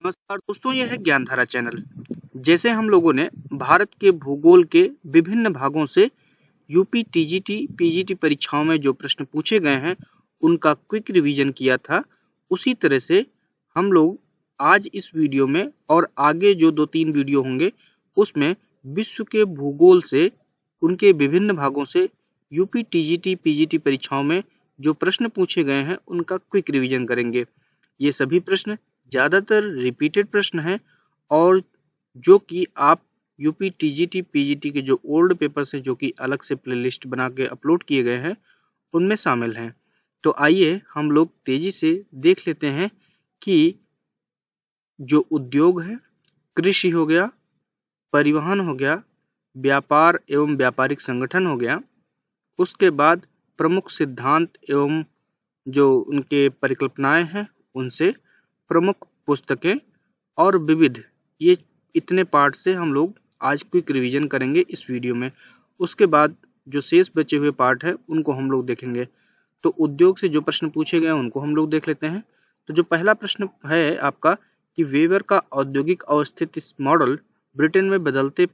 नमस्कार दोस्तों, यह है ज्ञानधारा चैनल। जैसे हम लोगों ने भारत के भूगोल के विभिन्न भागों से यूपी टीजीटी पीजीटी परीक्षाओं में जो प्रश्न पूछे गए हैं उनका क्विक रिवीजन किया था, उसी तरह से हम लोग आज इस वीडियो में और आगे जो 2-3 वीडियो होंगे उसमें विश्व के भूगोल से उनके विभिन्न भागों से यूपी टीजीटी पीजीटी परीक्षाओं में जो प्रश्न पूछे गए हैं उनका क्विक रिवीजन करेंगे। ये सभी प्रश्न ज़्यादातर रिपीटेड प्रश्न हैं और जो कि आप यूपी टीजीटी पीजीटी के जो ओल्ड पेपर्स हैं जो कि अलग से प्लेलिस्ट बना के अपलोड किए गए हैं उनमें शामिल हैं। तो आइए हम लोग तेजी से देख लेते हैं कि जो उद्योग है, कृषि हो गया, परिवहन हो गया, व्यापार एवं व्यापारिक संगठन हो गया, उसके बाद प्रमुख सिद्धांत एवं जो उनके परिकल्पनाएं हैं उनसे, प्रमुख पुस्तकें और विविध, ये इतने पार्ट से हम लोग आज क्विक रिवीजन करेंगे इस वीडियो में। उसके बाद जो शेष बचे हुए पार्ट है उनको हम लोग देखेंगे। तो उद्योग से जो प्रश्न पूछे गए हैं उनको हम लोग देख लेते हैं। तो जो पहला प्रश्न है आपका कि वेबर का औद्योगिक अवस्थिति मॉडल ब्रिटेन में बदलते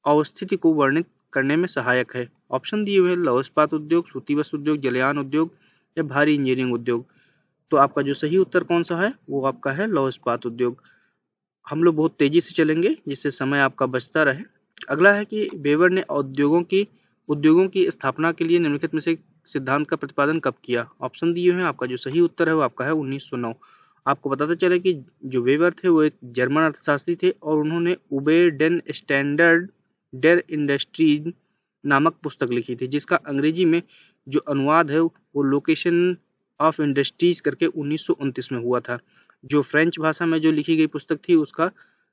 अवस्थिति को वर्णित करने में सहायक है। ऑप्शन दिए हुए हैं लौह इस्पात उद्योग, सूती वस्त्र उद्योग, जलयान उद्योग या भारी इंजीनियरिंग उद्योग। तो आपका जो सही उत्तर कौन सा है वो आपका है लौह इस्पात उद्योग। हम लोग बहुत तेजी से चलेंगे जिससे समय आपका बचता रहे। अगला है कि वेबर ने उद्योगों की स्थापना के लिए निम्नलिखित में से सिद्धांत का प्रतिपादन कब किया। ऑप्शन दिए हुए हैं, आपका जो सही उत्तर है वो आपका है 1909। आपको बताते चले कि जो वेबर थे वो एक जर्मन अर्थशास्त्री थे और उन्होंने उबे डेन स्टैंडर्ड डेर इंडस्ट्रीज नामक पुस्तक लिखी थी, जिसका अंग्रेजी में जो अनुवाद है वो लोकेशन ऑफ इंडस्ट्रीज करके 1929 में हुआ था। जो फ्रेंच भाषा में जो लिखी गई पुस्तक थी उसका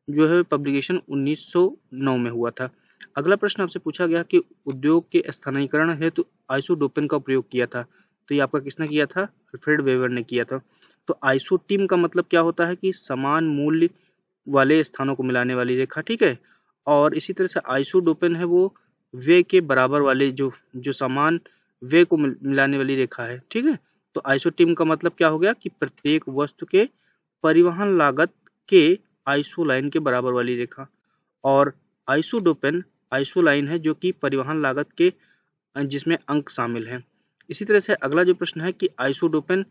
जो है पब्लिकेशन 1909 में हुआ था। अगला प्रश्न आपसे पूछा गया कि उद्योग के स्थानीयकरण हेतु आइसोडोपेन का प्रयोग किया था। तो ये आपका किसने किया था? अल्फ्रेड वेबर ने किया था। तो आइसोटीम का मतलब क्या होता है कि समान मूल्य वाले स्थानों को मिलाने वाली रेखा, ठीक है। और इसी तरह से आइसोडोपेन है वो वे के बराबर वाले जो जो समान वे को मिलाने वाली रेखा है, ठीक है। तो आइसोटीम का मतलब क्या हो गया कि प्रत्येक वस्तु के परिवहन लागत के आइसोलाइन के बराबर वाली रेखा। और आइसोडोपेन आइसोलाइन है जो कि परिवहन लागत के जिसमें अंक शामिल हैं। इसी तरह से अगला जो प्रश्न है कि आइसोडोपेन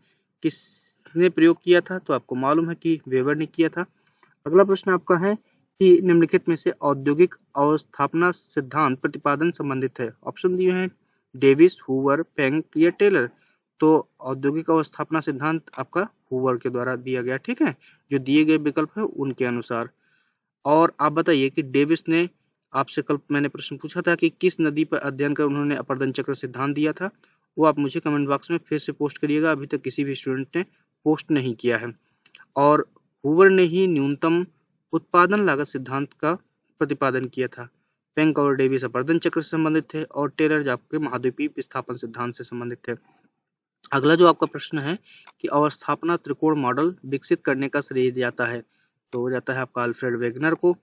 किसने प्रयोग किया था। तो आपको मालूम है कि वेबर ने किया था। अगला प्रश्न आपका है कि निम्नलिखित में से औद्योगिक अवस्थापना सिद्धांत प्रतिपादन संबंधित है। ऑप्शन दिए हैं डेविस, हूवर, पेंक या टेलर। तो औद्योगिक अवस्थापना सिद्धांत आपका हूवर के द्वारा दिया गया, ठीक है, जो दिए गए विकल्प है उनके अनुसार। और आप बताइए कि डेविस ने आपसे कल मैंने प्रश्न पूछा था कि किस नदी पर अध्ययन कर उन्होंने अपर्दन चक्र सिद्धांत दिया था। वो आप मुझे कमेंट बॉक्स में फिर से पोस्ट करिएगा, अभी तक किसी भी स्टूडेंट ने पोस्ट नहीं किया है। और हूवर ने ही न्यूनतम उत्पादन लागत सिद्धांत का प्रतिपादन किया था। पेंक और डेविस अपर्दन चक्र से संबंधित थे और टेलर आपके महाद्वीपीय विस्थापन सिद्धांत से संबंधित थे। अगला जो आपका प्रश्न है कि अवस्थापना त्रिकोण मॉडल विकसित करने का श्रेय जाता है। तो हो जाता है आपका अल्फ्रेड वेगनर को,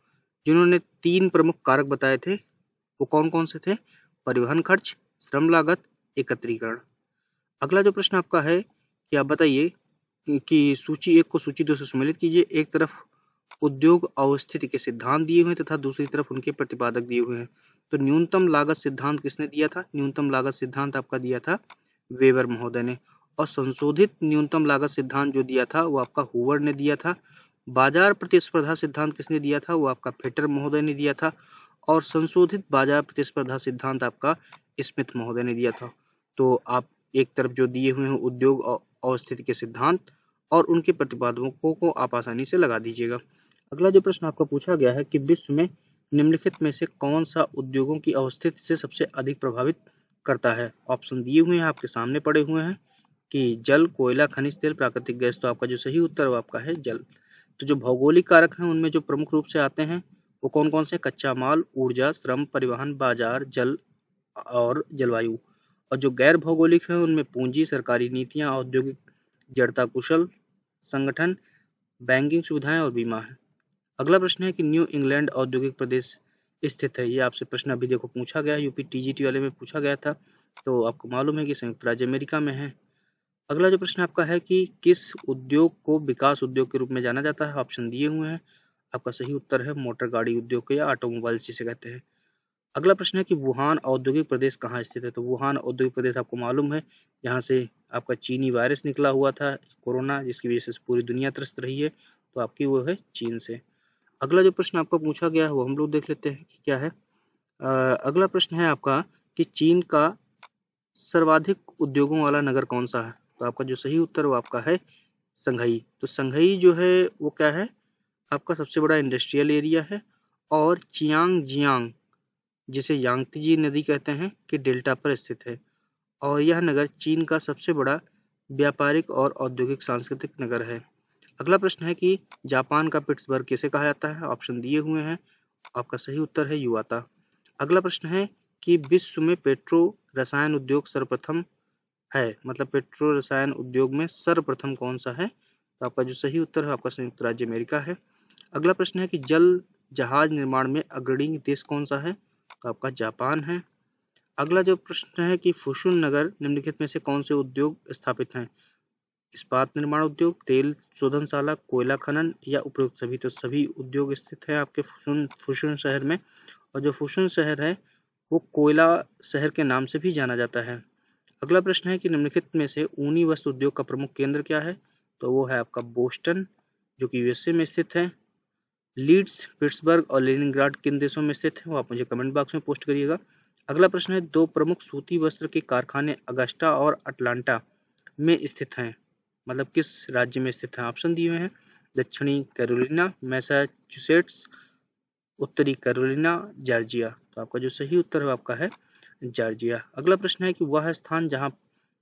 जिन्होंने 3 प्रमुख कारक बताए थे। वो कौन कौन से थे? परिवहन खर्च, श्रम लागत, एकत्रीकरण। अगला जो प्रश्न आपका है कि आप बताइए कि सूची 1 को सूची 2 से सम्मिलित कीजिए। एक तरफ उद्योग अवस्थिति के सिद्धांत दिए हुए हैं तथा दूसरी तरफ उनके प्रतिपादक दिए हुए हैं। तो न्यूनतम लागत सिद्धांत किसने दिया था? न्यूनतम लागत सिद्धांत आपका दिया था वेबर महोदय ने। और संशोधित न्यूनतम लागत सिद्धांत जो दिया था वो आपका हूवर ने दिया था। बाजार प्रतिस्पर्धा सिद्धांत किसने दिया था? वो आपका फेटर महोदय ने दिया था। और संशोधित बाजार प्रतिस्पर्धा सिद्धांत आपका स्मिथ महोदय ने दिया था। तो आप एक तरफ जो दिए हुए हैं उद्योग अवस्थिति के सिद्धांत और उनके प्रतिपादकों को आप आसानी से लगा दीजिएगा। अगला जो प्रश्न आपका पूछा गया है कि विश्व में निम्नलिखित में से कौन सा उद्योगों की अवस्थिति से सबसे अधिक प्रभावित करता है। ऑप्शन दिए हुए हैं, आपके सामने पड़े हुए हैं कि जल, कोयला, खनिज तेल, प्राकृतिक गैस। तो आपका जो सही उत्तर है वो आपका है जल। तो जो भौगोलिक कारक हैं उनमें जो प्रमुख रूप से आते हैं वो कौन कौन से? कच्चा माल, ऊर्जा, श्रम, परिवहन, बाजार, जल और जलवायु। और जो गैर भौगोलिक है उनमें पूंजी, सरकारी नीतियां, औद्योगिक जड़ता, कुशल संगठन, बैंकिंग सुविधाएं और बीमा है। अगला प्रश्न है कि न्यू इंग्लैंड औद्योगिक प्रदेश स्थित है। ये आपसे प्रश्न अभी देखो पूछा गया है, यूपी टीजीटी वाले में पूछा गया था। तो आपको मालूम है कि संयुक्त राज्य अमेरिका में है। अगला जो प्रश्न आपका है कि किस उद्योग को विकास उद्योग के रूप में जाना जाता है, ऑप्शन दिए हुए हैं। आपका सही उत्तर है मोटर गाड़ी उद्योग को या ऑटोमोबाइल्स जिसे कहते हैं। अगला प्रश्न है कि वुहान औद्योगिक प्रदेश कहाँ स्थित है, तो वुहान औद्योगिक प्रदेश आपको मालूम है जहाँ से आपका चीनी वायरस निकला हुआ था कोरोना, जिसकी वजह से पूरी दुनिया त्रस्त रही है, तो आपकी वो है चीन से। अगला जो प्रश्न आपको पूछा गया है वो हम लोग देख लेते हैं कि क्या है। अगला प्रश्न है आपका कि चीन का सर्वाधिक उद्योगों वाला नगर कौन सा है, तो आपका जो सही उत्तर वो आपका है संघई। तो संघई जो है वो क्या है, आपका सबसे बड़ा इंडस्ट्रियल एरिया है और चियांग जियांग जिसे यांगत्जी नदी कहते हैं कि डेल्टा पर स्थित है, और यह नगर चीन का सबसे बड़ा व्यापारिक और औद्योगिक सांस्कृतिक नगर है। अगला प्रश्न है कि जापान का पिट्सबर्ग किसे कहा जाता है, ऑप्शन दिए हुए हैं। आपका सही उत्तर है युवाता। अगला प्रश्न है कि विश्व में पेट्रो रसायन उद्योग सर्वप्रथम है, मतलब पेट्रो रसायन उद्योग में सर्वप्रथम कौन सा है, तो आपका जो सही उत्तर है आपका संयुक्त राज्य अमेरिका है। अगला प्रश्न है कि जल जहाज निर्माण में अग्रणी देश कौन सा है, तो आपका जापान है। अगला जो प्रश्न है कि फुशुन नगर निम्नलिखित में से कौन से उद्योग स्थापित हैं, इस्पात निर्माण उद्योग, तेल शोधनशाला, कोयला खनन या उपरोक्त सभी, तो सभी उद्योग स्थित है आपके फुशुन शहर में। और जो फुशुन शहर है वो कोयला शहर के नाम से भी जाना जाता है। अगला प्रश्न है कि निम्नलिखित में से ऊनी वस्त्र उद्योग का प्रमुख केंद्र क्या है, तो वो है आपका बोस्टन जो कि यूएसए में स्थित है। लीड्स, पिट्सबर्ग और लेनिनग्राड किन देशों में स्थित है, वो आप मुझे कमेंट बॉक्स में पोस्ट करिएगा। अगला प्रश्न है दो प्रमुख सूती वस्त्र के कारखाने अगस्टा और अटलांटा में स्थित हैं, मतलब किस राज्य में स्थित हैं, ऑप्शन दिए हुए हैं। दक्षिणी कैरोलिना, मैसाचुसेट्स, उत्तरी कैरोलिना, जॉर्जिया, तो आपका जो सही उत्तर है आपका है जॉर्जिया। अगला प्रश्न है कि वह स्थान जहां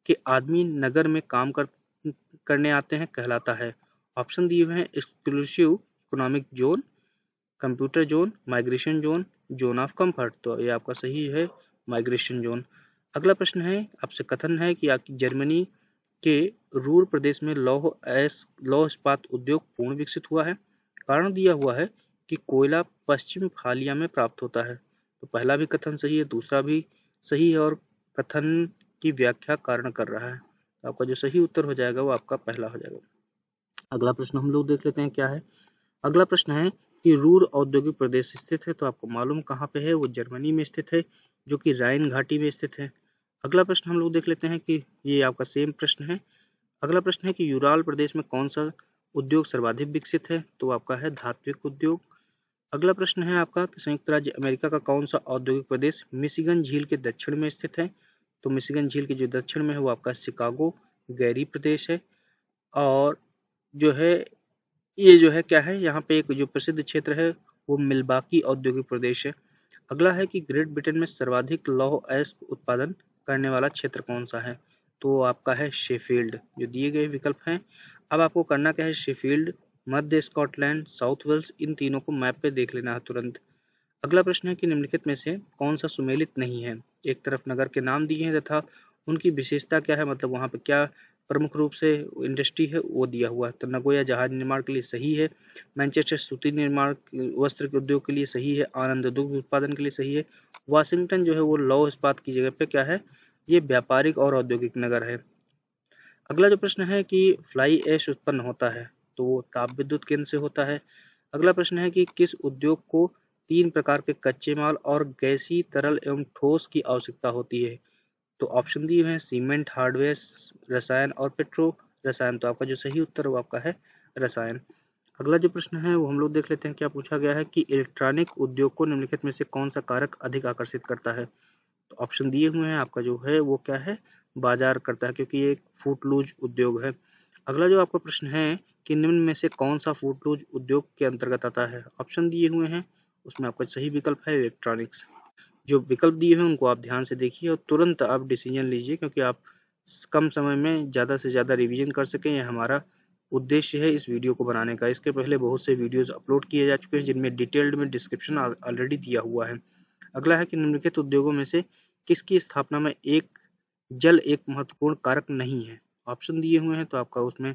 के आदमी नगर में काम करने आते हैं कहलाता है, ऑप्शन दिए हुए हैं। Exclusive economic zone, computer zone, migration zone, zone of comfort, तो ये आपका सही है माइग्रेशन जोन। अगला प्रश्न है आपसे कथन है कि जर्मनी के रूर प्रदेश में लौह इस्पात उद्योग पूर्ण विकसित हुआ है, कारण दिया हुआ है कि कोयला पश्चिम फालिया में प्राप्त होता है, तो पहला भी कथन सही है, दूसरा भी सही है, और कथन की व्याख्या कारण कर रहा है, तो आपका जो सही उत्तर हो जाएगा वो आपका पहला हो जाएगा। अगला प्रश्न हम लोग देख लेते हैं क्या है। अगला प्रश्न है कि रूर औद्योगिक प्रदेश स्थित है, तो आपको मालूम कहाँ पे है, वो जर्मनी में स्थित है जो कि राइन घाटी में स्थित है। अगला प्रश्न हम लोग देख लेते हैं कि ये आपका सेम प्रश्न है। अगला प्रश्न है कि यूराल प्रदेश में कौन सा उद्योग सर्वाधिक विकसित है, तो आपका है धात्विक उद्योग। अगला प्रश्न है आपका कि संयुक्त राज्य अमेरिका का कौन सा औद्योगिक प्रदेश मिशिगन झील के दक्षिण में स्थित है, तो मिशिगन झील के जो दक्षिण में है वो आपका शिकागो गैरी प्रदेश है। और जो है ये जो है क्या है, यहाँ पे एक जो प्रसिद्ध क्षेत्र है वो मिल्वाकी औद्योगिक प्रदेश है। अगला है कि ग्रेट ब्रिटेन में सर्वाधिक लौह अयस्क उत्पादन करने वाला क्षेत्र कौन सा है, तो आपका है शेफील्ड, जो दिए गए विकल्प हैं। अब आपको करना क्या है, शेफील्ड, मध्य स्कॉटलैंड, साउथ वेल्स, इन तीनों को मैप पे देख लेना है तुरंत। अगला प्रश्न है कि निम्नलिखित में से कौन सा सुमेलित नहीं है, एक तरफ नगर के नाम दिए हैं तथा उनकी विशेषता क्या है, मतलब वहां पे क्या प्रमुख रूप से इंडस्ट्री है वो दिया हुआ है। तो नगोया जहाज निर्माण के लिए सही है, मैनचेस्टर सूती निर्माण वस्त्र के उद्योग के लिए सही है, आनंद दुग्ध उत्पादन के लिए सही है, वाशिंगटन जो है वो लौह इस्पात की जगह पे क्या है, ये व्यापारिक और औद्योगिक नगर है। अगला जो प्रश्न है कि फ्लाई ऐश उत्पन्न होता है, तो वो ताप विद्युत केंद्र से होता है। अगला प्रश्न है कि किस उद्योग को तीन प्रकार के कच्चे माल और गैसीय तरल एवं ठोस की आवश्यकता होती है, तो ऑप्शन दिए हुए हैं सीमेंट, हार्डवेयर, रसायन और पेट्रो रसायन, तो आपका जो सही उत्तर वो आपका है रसायन। अगला जो प्रश्न है वो हम लोग देख लेते हैं क्या पूछा गया है कि इलेक्ट्रॉनिक उद्योग को निम्नलिखित में से कौन सा कारक अधिक आकर्षित करता है, तो ऑप्शन दिए हुए हैं आपका जो है वो क्या है, बाजार करता है, क्योंकि ये एक फूटलूज उद्योग है। अगला जो आपका प्रश्न है कि निम्न में से कौन सा फूटलूज उद्योग के अंतर्गत आता है, ऑप्शन दिए हुए हैं, उसमें आपका सही विकल्प है इलेक्ट्रॉनिक्स। जो विकल्प दिए हैं उनको आप ध्यान से देखिए और तुरंत आप डिसीजन लीजिए, क्योंकि आप कम समय में ज़्यादा से ज़्यादा रिवीजन कर सकें, यह हमारा उद्देश्य है इस वीडियो को बनाने का। इसके पहले बहुत से वीडियोस अपलोड किए जा चुके हैं जिनमें डिटेल्ड में डिस्क्रिप्शन ऑलरेडी दिया हुआ है। अगला है कि निम्नलिखित उद्योगों में से किसकी स्थापना में जल एक महत्वपूर्ण कारक नहीं है, ऑप्शन दिए हुए हैं, तो आपका उसमें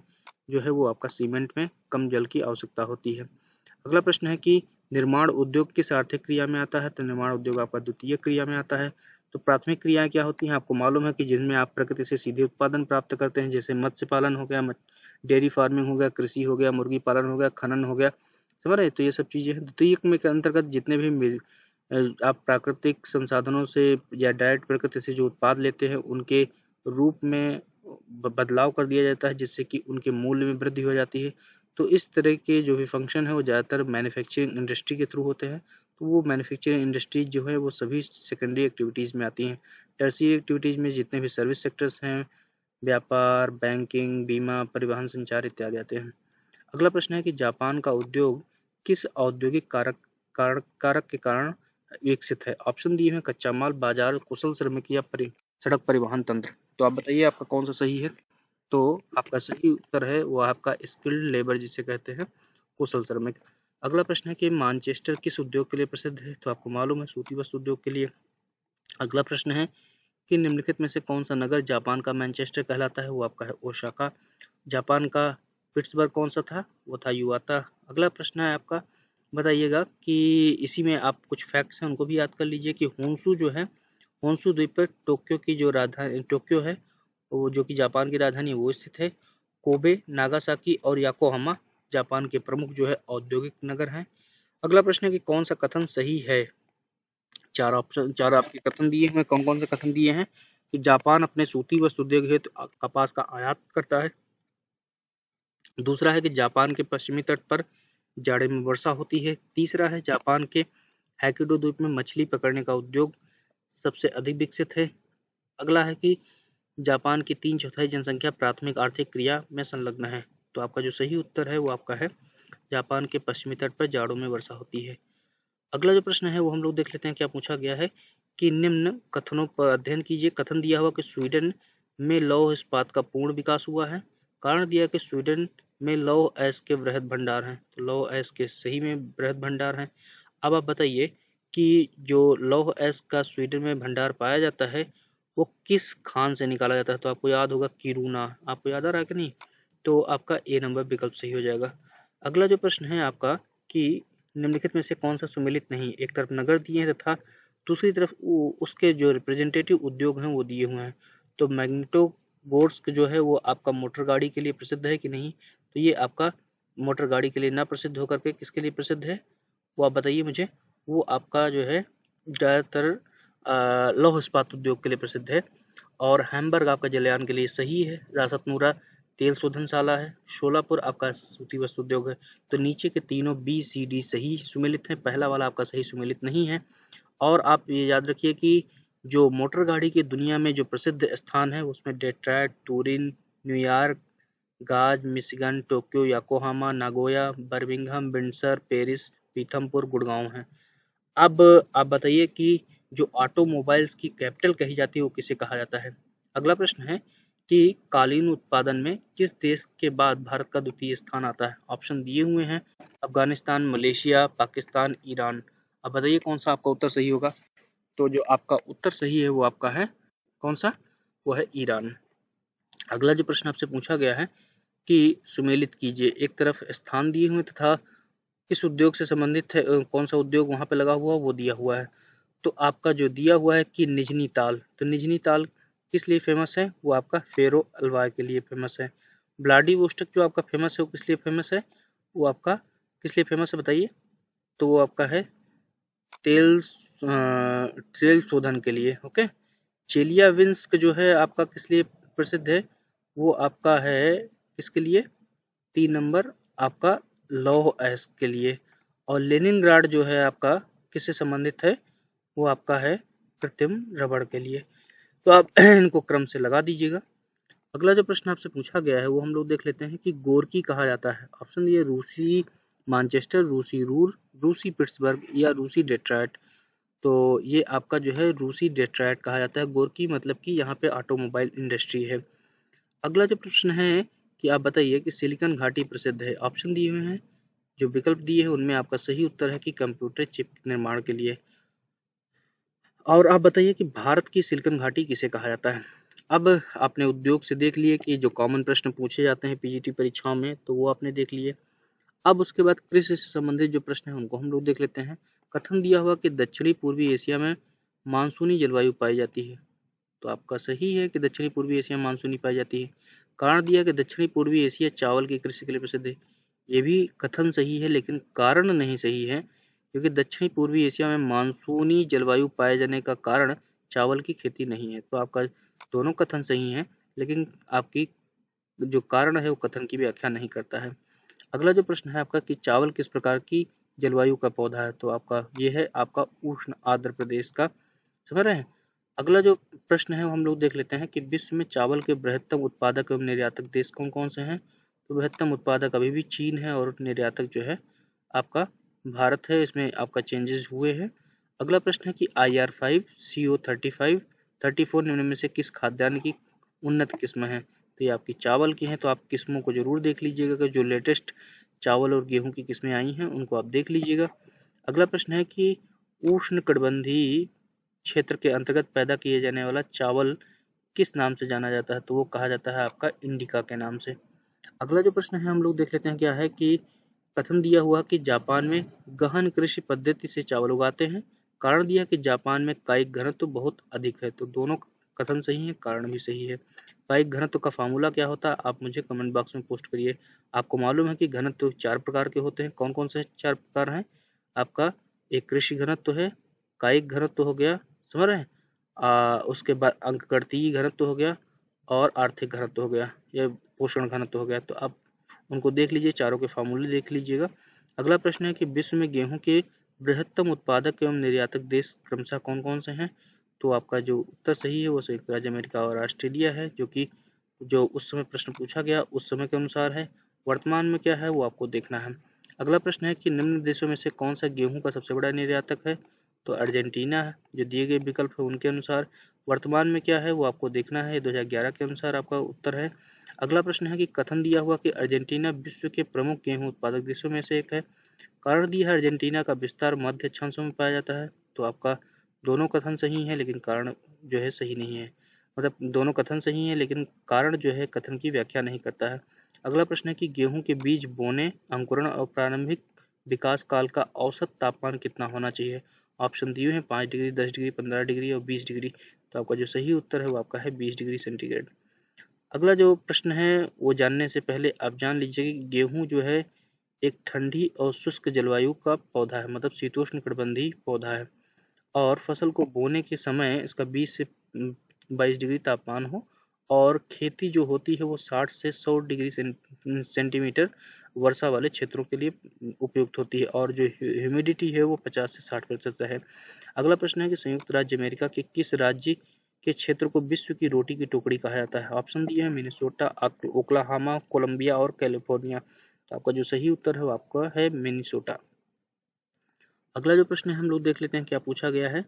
जो है वो आपका सीमेंट में कम जल की आवश्यकता होती है। अगला प्रश्न है कि निर्माण उद्योग किस आर्थिक क्रिया में आता है, तो निर्माण उद्योग आपका द्वितीय क्रिया में आता है। तो प्राथमिक क्रियाएं क्या होती हैं आपको मालूम है कि जिनमें आप प्रकृति से सीधे उत्पादन प्राप्त करते हैं, जैसे मत्स्य पालन हो गया, डेयरी फार्मिंग हो गया, कृषि हो गया, मुर्गी पालन हो गया, खनन हो गया, समझ रहे हैं। तो ये सब चीजें हैं। द्वितीयक में के अंतर्गत जितने भी आप प्राकृतिक संसाधनों से या डायरेक्ट प्रकृति से जो उत्पाद लेते हैं उनके रूप में बदलाव कर दिया जाता है, जिससे कि उनके मूल्य में वृद्धि हो जाती है। तो इस तरह के जो भी फंक्शन है वो ज़्यादातर मैन्युफैक्चरिंग इंडस्ट्री के थ्रू होते हैं। तो वो मैन्युफैक्चरिंग इंडस्ट्रीज जो है वो सभी सेकेंडरी एक्टिविटीज़ में आती हैं। टर्शियरी एक्टिविटीज़ में जितने भी सर्विस सेक्टर्स हैं, व्यापार, बैंकिंग, बीमा, परिवहन, संचार इत्यादि आते हैं। अगला प्रश्न है कि जापान का उद्योग किस औद्योगिक कारक के कारण विकसित है। ऑप्शन दिए हैं कच्चा माल, बाजार, कुशल श्रमिक या सड़क परिवहन तंत्र। तो आप बताइए आपका कौन सा सही है। तो आपका सही उत्तर है वो आपका स्किल्ड लेबर जिसे कहते हैं, कुशल श्रमिक। अगला प्रश्न है कि मानचेस्टर किस उद्योग के लिए प्रसिद्ध है। तो आपको मालूम है सूती वस्त्र उद्योग के लिए। अगला प्रश्न है कि निम्नलिखित में से कौन सा नगर जापान का मैनचेस्टर कहलाता है। वो आपका है ओसाका। जापान का पिट्सबर्ग कौन सा था। वो था युवाता। अगला प्रश्न है आपका, बताइएगा कि इसी में आप कुछ फैक्ट्स हैं उनको भी याद कर लीजिए कि होन्शु जो है, होन्शु द्वीप पर टोक्यो की जो राजधानी टोक्यो है वो जो कि जापान की राजधानी वो स्थित है। कोबे, नागासाकी और याकोहामा जापान के प्रमुख जो है औद्योगिक नगर हैं। अगला प्रश्न है कि कौन सा कथन सही है। चार आपके कथन दिए हैं। कौन कौन से कथन दिए हैं कि जापान अपने सूती वस्त्र उद्योग हेतु कपास का आयात करता है। दूसरा है कि जापान के पश्चिमी तट पर जाड़े में वर्षा होती है। तीसरा है जापान के होक्काइडो द्वीप में मछली पकड़ने का उद्योग सबसे अधिक विकसित है। अगला है कि जापान की 3/4 जनसंख्या प्राथमिक आर्थिक क्रिया में संलग्न है। तो आपका जो सही उत्तर है वो आपका है जापान के पश्चिमी तट पर जाड़ों में वर्षा होती है। अगला जो प्रश्न है वो हम लोग देख लेते हैं। क्या पूछा गया है कि निम्न कथनों पर अध्ययन कीजिए। कथन दिया हुआ कि स्वीडन में लौह इस्पात का पूर्ण विकास हुआ है। कारण दिया कि स्वीडन में लौह अयस्क के वृहद भंडार हैं। तो लौह अयस्क के सही में वृहद भंडार हैं। अब आप बताइए कि जो लौह अयस्क का स्वीडन में भंडार पाया जाता है वो किस खान से निकाला जाता है। तो आपको याद होगा किरूना। आपको याद आ रहा है कि नहीं। तो आपका ए नंबर विकल्प सही हो जाएगा। अगला जो प्रश्न है आपका कि निम्नलिखित में से कौन सा सुमेलित नहीं। एक तरफ नगर दिए हैं तथा दूसरी तरफ उसके जो रिप्रेजेंटेटिव उद्योग हैं वो दिए हुए हैं। तो मैग्नेटोगोर्स्क जो है वो आपका मोटर गाड़ी के लिए प्रसिद्ध है कि नहीं। तो ये आपका मोटर गाड़ी के लिए ना प्रसिद्ध होकर के किसके लिए प्रसिद्ध है वो आप बताइए मुझे। वो आपका जो है ज़्यादातर लौह इस्पात उद्योग के लिए प्रसिद्ध है। और हैम्बर्ग आपका जलयान के लिए सही है। रासतनुरा तेल शोधनशाला है। शोलापुर आपका सूती वस्त्र उद्योग है। तो नीचे के तीनों बी सी डी सही सुमेलित हैं। पहला वाला आपका सही सुमेलित नहीं है। और आप ये याद रखिए कि जो मोटर गाड़ी की दुनिया में जो प्रसिद्ध स्थान है उसमें डेट्रॉयट, तुरिन, न्यूयॉर्क, गाज, Michigan, Tokyo, Yokohama, Nagoya, Birmingham, Windsor, Paris, Pithampur, Gurgaon है। अब आप बताइए कि जो ऑटोमोबाइल्स की कैपिटल कही जाती है वो किसे कहा जाता है। अगला प्रश्न है कि कालीन उत्पादन में किस देश के बाद भारत का द्वितीय स्थान आता है। ऑप्शन दिए हुए हैं अफगानिस्तान, मलेशिया, पाकिस्तान, ईरान। अब बताइए कौन सा आपका उत्तर सही होगा। तो जो आपका उत्तर सही है वो आपका है कौन सा, वो है ईरान। अगला जो प्रश्न आपसे पूछा गया है कि सुमेलित कीजिए। एक तरफ स्थान दिए हुए तथा किस उद्योग से संबंधित है, कौन सा उद्योग वहां पे लगा हुआ वो दिया हुआ है। तो आपका जो दिया हुआ है कि निजनी ताल, तो निजनी ताल किस लिए फेमस है वो आपका फेरो अलवाय के लिए फेमस है। व्लादिवोस्टोक जो आपका फेमस है वो किस लिए फेमस है, वो आपका किस लिए फेमस है बताइए। तो वो आपका है तेल शोधन के लिए। ओके। चेलियाविंस्क जो है आपका किस लिए प्रसिद्ध है, वो आपका है किसके लिए, 3 नंबर आपका लौह अयस्क के लिए। और लेनिनग्राड जो है आपका किससे संबंधित है, वो आपका है कृत्रिम रबड़ के लिए। तो आप इनको क्रम से लगा दीजिएगा। अगला जो प्रश्न आपसे पूछा गया है वो हम लोग देख लेते हैं कि गोरकी कहा जाता है। ऑप्शन ये रूसी मानचेस्टर, रूसी रूर, रूसी पिट्सबर्ग या रूसी डेट्रॉयट। तो ये आपका जो है रूसी डेट्रॉयट कहा जाता है। गोरकी मतलब कि यहाँ पे ऑटोमोबाइल इंडस्ट्री है। अगला जो प्रश्न है कि आप बताइए कि सिलिकॉन घाटी प्रसिद्ध है। ऑप्शन दिए हुए हैं, जो विकल्प दिए हैं उनमें आपका सही उत्तर है कि कंप्यूटर चिप निर्माण के लिए। और आप बताइए कि भारत की सिलिकॉन घाटी किसे कहा जाता है। अब आपने उद्योग से देख लिए कि जो कॉमन प्रश्न पूछे जाते हैं पीजीटी परीक्षाओं में, तो वो आपने देख लिए। अब उसके बाद कृषि से संबंधित जो प्रश्न है उनको हम लोग देख लेते हैं। कथन दिया हुआ कि दक्षिणी पूर्वी एशिया में मानसूनी जलवायु पाई जाती है? तो आपका सही है कि दक्षिणी पूर्वी एशिया में मानसूनी पाई जाती है। कारण दिया कि दक्षिणी पूर्वी एशिया चावल की कृषि के लिए प्रसिद्ध है। ये भी कथन सही है, लेकिन कारण नहीं सही है, क्योंकि दक्षिणी पूर्वी एशिया में मानसूनी जलवायु पाए जाने का कारण चावल की खेती नहीं है। तो आपका दोनों कथन सही है, लेकिन आपकी जो कारण है वो कथन की व्याख्या नहीं करता है। अगला जो प्रश्न है आपका कि चावल किस प्रकार की जलवायु का पौधा है? तो आपका ये है आपका उष्ण आर्द्र प्रदेश का। समझ रहे हैं? अगला जो प्रश्न है वो हम लोग देख लेते हैं कि विश्व में चावल के बृहत्तम उत्पादक एवं निर्यातक देश कौन कौन से हैं? तो बृहत्तम उत्पादक अभी भी चीन है और निर्यातक जो है आपका भारत है। इसमें आपका चेंजेस हुए हैं। अगला प्रश्न है कि IR5 CO35 34 निम्न में से किस खाद्यान्न की उन्नत किस्म है? तो ये आपकी चावल की हैं, तो आप किस्मों को जरूर देख लीजिएगा कि जो लेटेस्ट चावल और गेहूं की किस्में आई हैं उनको आप देख लीजिएगा। अगला प्रश्न है कि उष्णकटिबंधीय क्षेत्र के अंतर्गत पैदा किए जाने वाला चावल किस नाम से जाना जाता है? तो वो कहा जाता है आपका इंडिका के नाम से। अगला जो प्रश्न है हम लोग देख लेते हैं क्या है कि कथन दिया हुआ कि जापान में गहन कृषि पद्धति से चावल उगाते हैं। कारण दिया कि जापान में कायिक घनत्व तो बहुत अधिक है। तो दोनों कथन सही है, कारण भी सही है। कायिक घनत्व का फार्मूला क्या होता है आप मुझे कमेंट बॉक्स में पोस्ट करिए। आपको मालूम है कि घनत्व 4 प्रकार के होते हैं। कौन कौन से 4 प्रकार हैं? आपका एक कृषि घनत्व है, कायिक घनत्व हो गया, समझ रहे हैं, उसके बाद अंकगणितीय घनत्व हो गया और आर्थिक घनत्व हो गया, या पोषण घनत्व हो गया। तो आप उनको देख लीजिए, चारों के फार्मूले देख लीजिएगा। अगला प्रश्न है कि विश्व में गेहूं के बृहत्तम उत्पादक एवं निर्यातक देश क्रमशः कौन कौन से हैं? तो आपका जो उत्तर सही है वो संयुक्त राज्य अमेरिका और ऑस्ट्रेलिया है, जो कि जो उस समय प्रश्न पूछा गया उस समय के अनुसार है। वर्तमान में क्या है वो आपको देखना है। अगला प्रश्न है कि निम्न देशों में से कौन सा गेहूं का सबसे बड़ा निर्यातक है? तो अर्जेंटीना है, जो दिए गए विकल्प है उनके अनुसार। वर्तमान में क्या है वो आपको देखना है, 2011 के अनुसार आपका उत्तर है। अगला प्रश्न है कि कथन दिया हुआ कि अर्जेंटीना विश्व के प्रमुख गेहूं उत्पादक देशों में से एक है। कारण दिया है अर्जेंटीना का विस्तार मध्य अक्षांशों में पाया जाता है। तो आपका दोनों कथन सही है, लेकिन कारण जो है सही नहीं है। मतलब दोनों कथन सही है, लेकिन कारण जो है कथन की व्याख्या नहीं करता है। अगला प्रश्न है कि गेहूं के बीज बोने, अंकुरण और प्रारंभिक विकास काल का औसत तापमान कितना होना चाहिए? ऑप्शन दिए हैं 5 डिग्री, 10 डिग्री, 15 डिग्री और 20 डिग्री। तो आपका जो सही उत्तर है वो आपका है 20 डिग्री सेंटीग्रेड। अगला जो प्रश्न है वो जानने से पहले आप जान लीजिए कि गेहूं जो है एक ठंडी और शुष्क जलवायु का पौधा है, मतलब शीतोष्ण कटिबंधीय पौधा है, और फसल को बोने के समय इसका 20 से 22 डिग्री तापमान हो, और खेती जो होती है वो 60 से 100 डिग्री सेंटीमीटर वर्षा वाले क्षेत्रों के लिए उपयुक्त होती है, और जो ह्यूमिडिटी है वो 50 से 60% है। अगला प्रश्न है कि संयुक्त राज्य अमेरिका के किस राज्य के क्षेत्र को विश्व की रोटी की टोकरी कहा जाता है? ऑप्शन दिए हैं मिनेसोटा, ओक्लाहोमा, कोलंबिया और कैलिफोर्निया। तो आपका जो सही उत्तर है वो आपका है मिनेसोटा। अगला जो प्रश्न है हम लोग देख लेते हैं क्या पूछा गया है।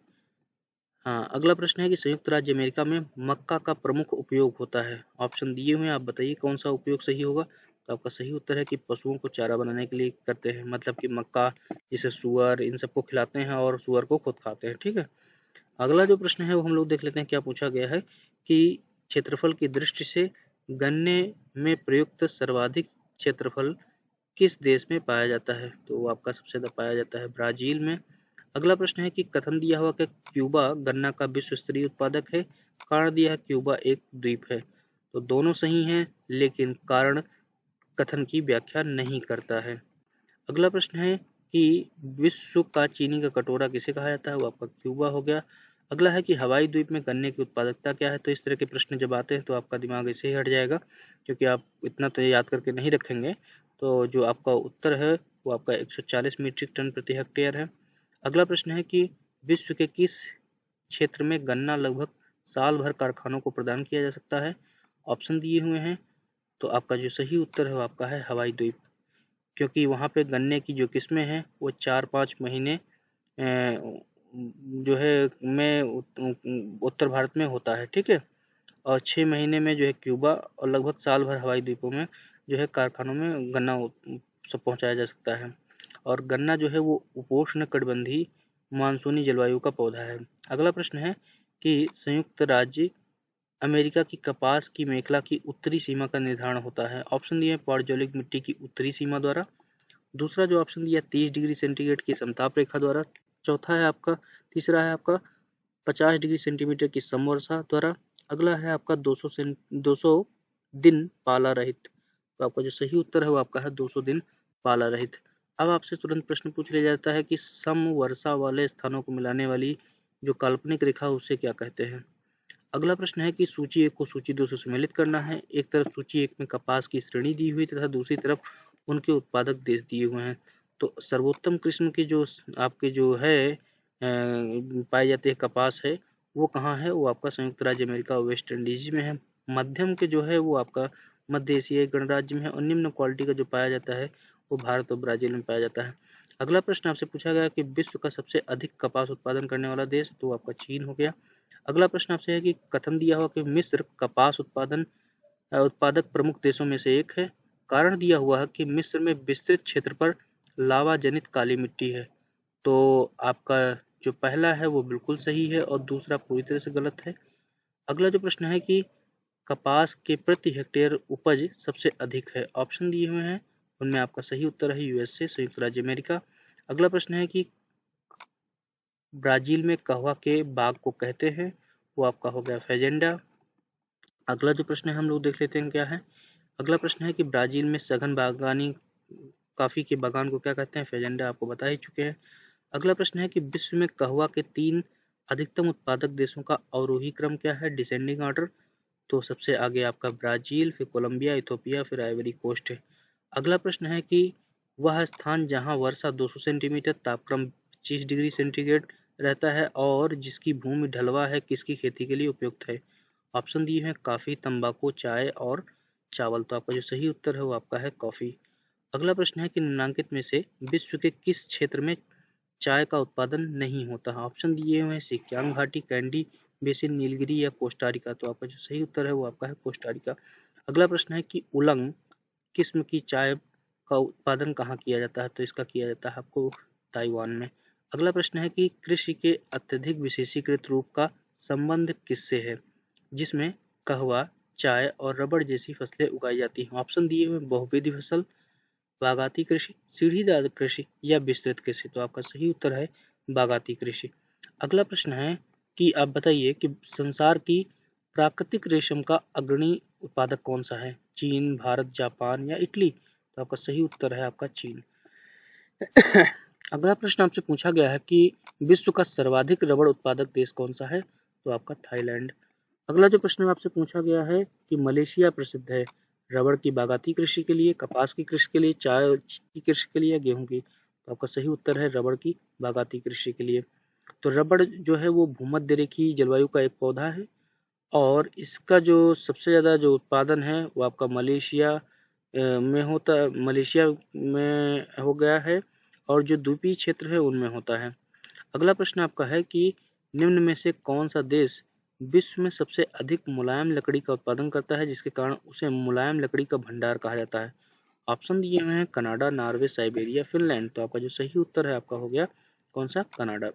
हाँ, अगला प्रश्न है कि संयुक्त राज्य अमेरिका में मक्का का प्रमुख उपयोग होता है। ऑप्शन दिए हुए हैं, आप बताइए कौन सा उपयोग सही होगा। तो आपका सही उत्तर है कि पशुओं को चारा बनाने के लिए करते हैं, मतलब कि मक्का जिसे सुअर इन सबको खिलाते हैं और सुअर को खुद खाते हैं। ठीक है। अगला जो प्रश्न है वो हम लोग देख लेते हैं क्या पूछा गया है कि क्षेत्रफल की दृष्टि से गन्ने में प्रयुक्त सर्वाधिक क्षेत्रफल किस देश में पाया जाता है? तो वो आपका सबसे ज्यादा पाया जाता है ब्राजील में। अगला प्रश्न है कि कथन दिया हुआ कि क्यूबा गन्ना का विश्व स्तरीय उत्पादक है। कारण दिया है क्यूबा एक द्वीप है। तो दोनों सही हैं, लेकिन कारण कथन की व्याख्या नहीं करता है। अगला प्रश्न है कि विश्व का चीनी का कटोरा किसे कहा जाता है? वो आपका क्यूबा हो गया। अगला है कि हवाई द्वीप में गन्ने की उत्पादकता क्या है? तो इस तरह के प्रश्न जब आते हैं तो आपका दिमाग ऐसे ही हट जाएगा, क्योंकि आप इतना तो याद करके नहीं रखेंगे। तो जो आपका उत्तर है वो आपका 140 मीट्रिक टन प्रति हेक्टेयर है। अगला प्रश्न है कि विश्व के किस क्षेत्र में गन्ना लगभग साल भर कारखानों को प्रदान किया जा सकता है? ऑप्शन दिए हुए हैं। तो आपका जो सही उत्तर है वो आपका है हवाई द्वीप, क्योंकि वहाँ पे गन्ने की जो किस्में हैं वो 4-5 महीने जो है में उत्तर भारत में होता है। ठीक है। और 6 महीने में जो है क्यूबा, और लगभग साल भर हवाई द्वीपों में जो है कारखानों में गन्ना सब पहुंचाया जा सकता है। और गन्ना जो है वो उपोष्ण कटिबंधीय मानसूनी जलवायु का पौधा है। अगला प्रश्न है कि संयुक्त राज्य अमेरिका की कपास की मेखला की उत्तरी सीमा का निर्धारण होता है। ऑप्शन दिए पौर्जोलिक मिट्टी की उत्तरी सीमा द्वारा। दूसरा जो ऑप्शन दिया 30 डिग्री सेंटीग्रेड की समताप रेखा द्वारा। चौथा है आपका तीसरा है आपका 50 डिग्री सेंटीमीटर की समवर्षा द्वारा। अगला है आपका 200 दिन पाला रहित। तो आपका जो सही उत्तर है वो आपका है 200 दिन पाला रहित। अब आपसे तुरंत प्रश्न पूछ लिया जाता है कि समवर्षा वाले स्थानों को मिलाने वाली जो काल्पनिक रेखा उसे क्या कहते हैं। अगला प्रश्न है कि सूची 1 को सूची 2 से सम्मिलित करना है। एक तरफ सूची 1 में कपास की श्रेणी दी हुई तथा दूसरी तरफ उनके उत्पादक देश दिए हुए हैं। तो सर्वोत्तम किस्म की जो आपके जो है पाई जाती है कपास है वो कहाँ है, वो आपका संयुक्त राज्य अमेरिका और वेस्ट इंडीज में है। मध्यम के जो है वो आपका मध्य एशियाई गणराज्य में है और निम्न क्वालिटी का जो पाया जाता है वो भारत और ब्राजील में पाया जाता है। अगला प्रश्न आपसे पूछा गया कि विश्व का सबसे अधिक कपास उत्पादन करने वाला देश, तो आपका चीन हो गया। अगला प्रश्न आपसे है कि कथन दिया हुआ कि मिस्र कपास उत्पादक प्रमुख देशों में से एक है। कारण दिया हुआ है कि मिस्र में विस्तृत क्षेत्र पर लावा जनित काली मिट्टी है। तो आपका जो पहला है वो बिल्कुल सही है और दूसरा पूरी तरह से गलत है। अगला जो प्रश्न है कि कपास के प्रति हेक्टेयर उपज सबसे अधिक है। ऑप्शन दिए हुए हैं उनमें आपका सही उत्तर है यूएसए, संयुक्त राज्य अमेरिका। अगला प्रश्न है कि ब्राजील में कहवा के बाग को कहते हैं, वो आपका हो गया फेजेंडा। अगला जो प्रश्न है हम लोग देख लेते हैं क्या है। अगला प्रश्न है कि ब्राजील में सघन बागानी कॉफी के बागान को क्या कहते हैं, फेजेंडा आपको बता ही चुके हैं। अगला प्रश्न है कि विश्व में कहवा के 3 अधिकतम उत्पादक देशों का अवरोही क्रम क्या है, डिसेंडिंग ऑर्डर। तो सबसे आगे आपका ब्राजील, फिर कोलंबिया, इथोपिया, फिर आइवरी कोस्ट है। अगला प्रश्न है कि वह स्थान जहां वर्षा 200 सेंटीमीटर, तापक्रम 25 डिग्री सेंटीग्रेड रहता है और जिसकी भूमि ढलवा है, किसकी खेती के लिए उपयुक्त है। ऑप्शन दिए हैं कॉफी, तंबाकू, चाय और चावल। तो आपका जो सही उत्तर है वो आपका है कॉफी। अगला प्रश्न है कि निम्नलिखित में से विश्व के किस क्षेत्र में चाय का उत्पादन नहीं होता। ऑप्शन दिए हुए हैं सिक्यांग घाटी, कैंडी बेसिन, नीलगिरी या कोस्टारिका। तो आपका जो सही उत्तर है वो आपका है कोस्टारिका। अगला प्रश्न है कि उलंग किस्म की चाय का उत्पादन कहाँ किया जाता है, तो इसका किया जाता है आपको ताइवान में। अगला प्रश्न है कि कृषि के अत्यधिक विशेषीकृत रूप का संबंध किससे है, जिसमें कहवा, चाय और रबड़ जैसी फसलें उगाई जाती हैं। ऑप्शन दिए हुए बहुविध फसल, बागाती कृषि, सीढ़ीदार कृषि या विस्तृत कृषि। तो आपका सही उत्तर है बागाती कृषि। अगला प्रश्न है कि आप बताइए कि संसार की प्राकृतिक रेशम का अग्रणी उत्पादक कौन सा है, चीन, भारत, जापान या इटली। तो आपका सही उत्तर है आपका चीन। अगला प्रश्न आपसे पूछा गया है कि विश्व का सर्वाधिक रबड़ उत्पादक देश कौन सा है, तो आपका थाईलैंड। अगला जो प्रश्न आपसे पूछा गया है कि मलेशिया प्रसिद्ध है रबड़ की बागाती कृषि के लिए, कपास की कृषि के लिए, चाय की कृषि के लिए या गेहूं की। तो आपका सही उत्तर है रबड़ की बागाती कृषि के लिए। तो रबड़ जो है वो भूमध्य रेखीय जलवायु का एक पौधा है और इसका जो सबसे ज़्यादा जो उत्पादन है वो आपका मलेशिया में हो गया है और जो द्वीपीय क्षेत्र है उनमें होता है। अगला प्रश्न आपका है कि निम्न में से कौन सा देश विश्व में सबसे अधिक मुलायम लकड़ी का उत्पादन करता है, जिसके कारण उसे मुलायम लकड़ी का भंडार कहा जाता है। ऑप्शन दिए हुए हैं कनाडा, नॉर्वे, साइबेरिया, फिनलैंड। तो आपका जो सही उत्तर है आपका हो गया कौन सा, कनाडा।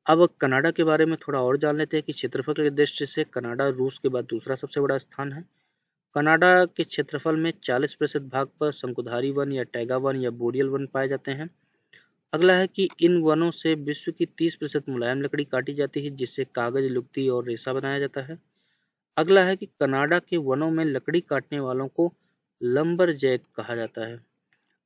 अब कनाडा के बारे में थोड़ा और जान लेते हैं कि क्षेत्रफल की दृष्टि से कनाडा रूस के बाद दूसरा सबसे बड़ा स्थान है। कनाडा के क्षेत्रफल में 40% भाग पर शंकुधारी वन या टैगा वन या बोरियल वन पाए जाते हैं। अगला है कि इन वनों से विश्व की 30% मुलायम लकड़ी काटी जाती है, जिससे कागज, लुगदी और रेशा बनाया जाता है। अगला है कि कनाडा के वनों में लकड़ी काटने वालों को लंबरजैक कहा जाता है।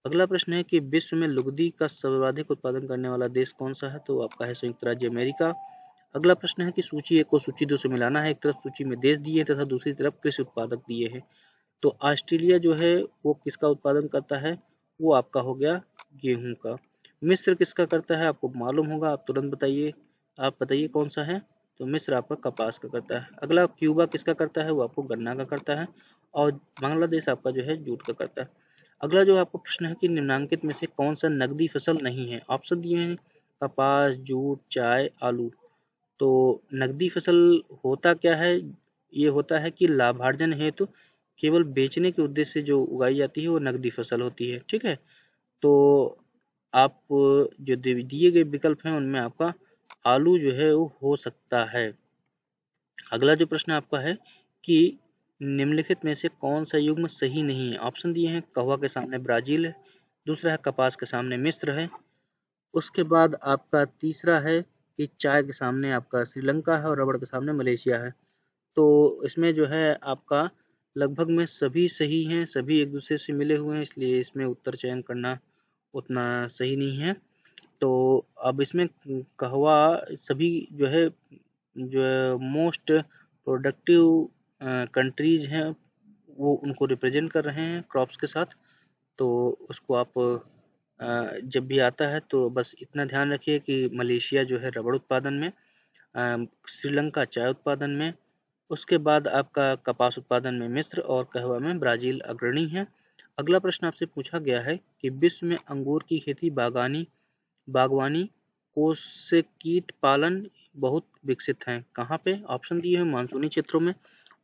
अगला प्रश्न है कि विश्व में लुगदी का सर्वाधिक उत्पादन करने वाला देश कौन सा है, तो आपका है संयुक्त राज्य अमेरिका। अगला प्रश्न है कि सूची 1 को सूची 2 से मिलाना है। एक तरफ सूची में देश दिए हैं तथा दूसरी तरफ कृषि उत्पादक दिए हैं। तो ऑस्ट्रेलिया जो है वो किसका उत्पादन करता है, वो आपका हो गया गेहूं का। मिस्र किसका करता है आपको मालूम होगा, आप तुरंत बताइए, आप बताइए कौन सा है। तो मिस्र आपका कपास का करता है। अगला क्यूबा किसका करता है, वो आपको गन्ना का करता है और बांग्लादेश आपका जो है जूट का करता है। अगला जो आपका प्रश्न है कि निम्नलिखित में से कौन सा नकदी फसल नहीं है। ऑप्शन दिए हैं कपास, जूट, चाय, आलू। तो नकदी फसल होता क्या है, ये होता है कि लाभार्जन हेतु केवल बेचने के उद्देश्य से जो उगाई जाती है वो नकदी फसल होती है। ठीक है, तो आप जो दिए गए विकल्प हैं उनमें आपका आलू जो है वो हो सकता है। अगला जो प्रश्न आपका है कि निम्नलिखित में से कौन सा युग्म सही नहीं है। ऑप्शन दिए हैं कहवा के सामने ब्राजील है, दूसरा है कपास के सामने मिस्र है, उसके बाद आपका तीसरा है कि चाय के सामने आपका श्रीलंका है और रबड़ के सामने मलेशिया है। तो इसमें जो है आपका लगभग में सभी सही हैं, सभी एक दूसरे से मिले हुए हैं, इसलिए इसमें उत्तर चयन करना उतना सही नहीं है। तो अब इसमें कहवा सभी जो है मोस्ट प्रोडक्टिव कंट्रीज हैं वो उनको रिप्रेजेंट कर रहे हैं क्रॉप्स के साथ। तो उसको आप जब भी आता है तो बस इतना ध्यान रखिए कि मलेशिया जो है रबड़ उत्पादन में, श्रीलंका चाय उत्पादन में, उसके बाद आपका कपास उत्पादन में मिस्र और कहवा में ब्राजील अग्रणी है। अगला प्रश्न आपसे पूछा गया है कि विश्व में अंगूर की खेती बागवानी कोष से कीट पालन बहुत विकसित है। कहाँ पे? ऑप्शन दिए हैं मानसूनी क्षेत्रों में,